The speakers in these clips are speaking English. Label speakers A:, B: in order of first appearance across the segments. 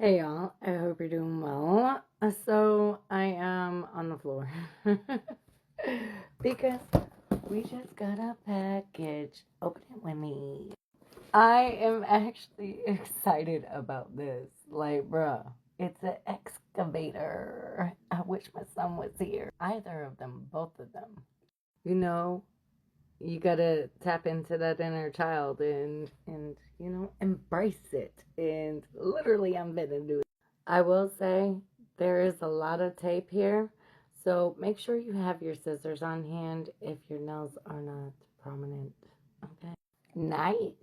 A: Hey y'all, I hope you're doing well. So I am on the floor because we just got a package. Open it with me. I am actually excited about this. Like, bruh, it's an excavator. I wish my son was here. Either of them, both of them. You know, you gotta tap into that inner child and embrace it. And literally, I'm gonna do it. I will say there is a lot of tape here, so make sure you have your scissors on hand if your nails are not prominent. Okay. Nice.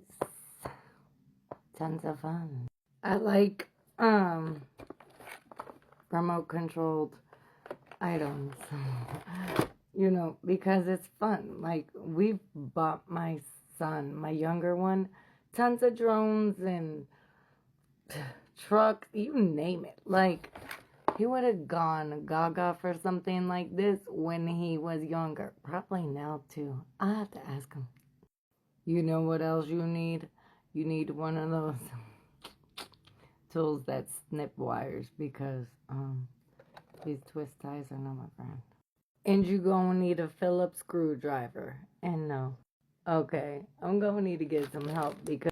A: Tons of fun. I like remote controlled items. Because it's fun. Like we've bought my son, my younger one, tons of drones and trucks, you name it. Like he would have gone gaga for something like this when he was younger. Probably now too. I'll have to ask him. You know what else you need? You need one of those tools that snip wires because these twist ties are not my friend. And you gonna need a Phillips screwdriver. And no. Okay, I'm gonna need to get some help because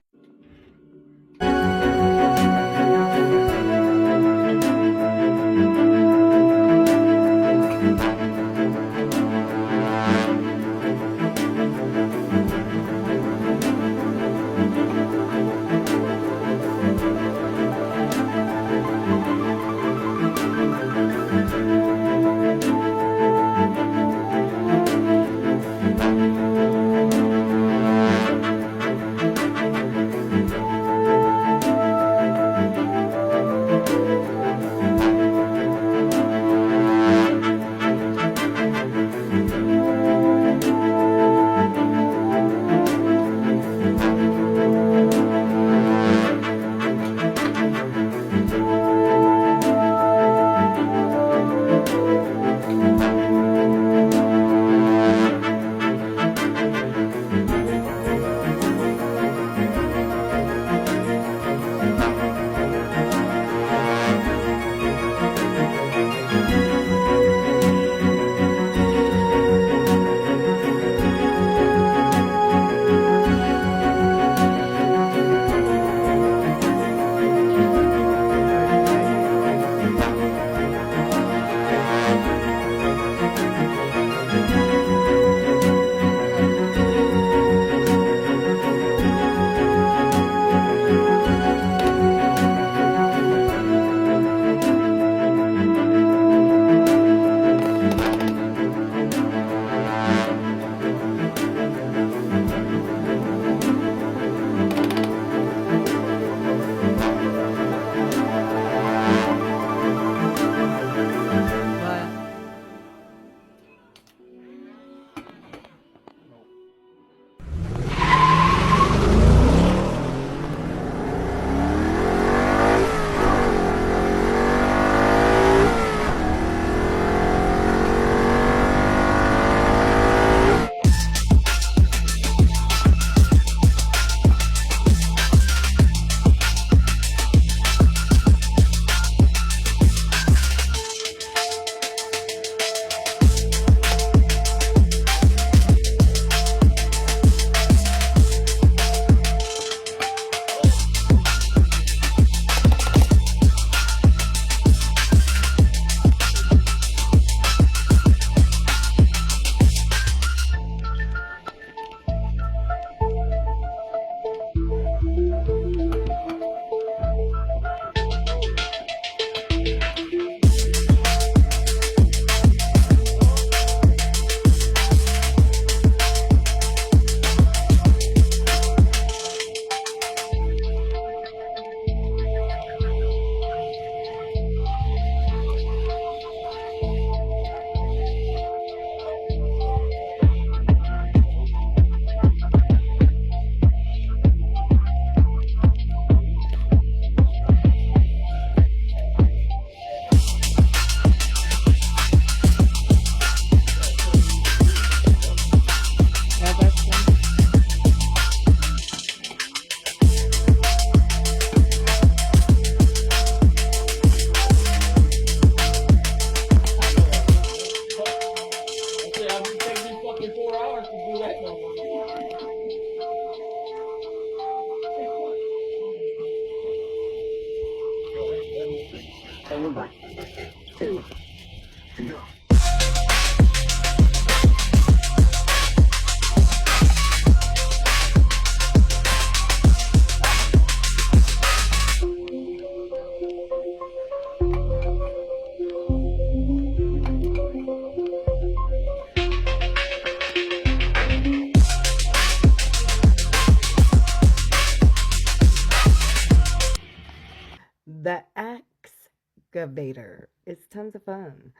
A: The Excavator is tons of fun.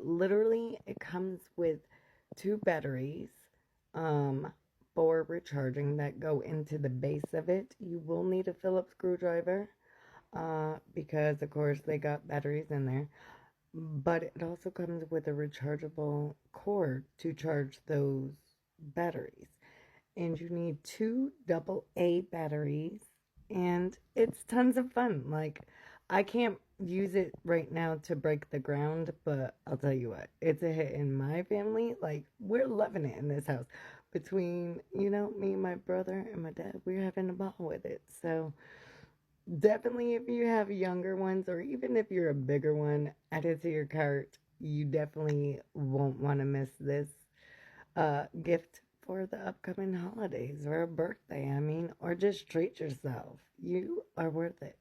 A: Literally, it comes with two batteries for recharging that go into the base of it. You will need a Phillips screwdriver because, of course, they got batteries in there. But it also comes with a rechargeable cord to charge those batteries. And you need two AA batteries, and it's tons of fun. Like, I can't use it right now to break the ground, but I'll tell you what, it's a hit in my family. Like, we're loving it in this house. Between, me and my brother and my dad, we're having a ball with it. So, definitely if you have younger ones, or even if you're a bigger one, add it to your cart. You definitely won't want to miss this gift for the upcoming holidays or a birthday, or just treat yourself. You are worth it.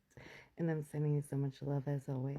A: And I'm sending you so much love as always.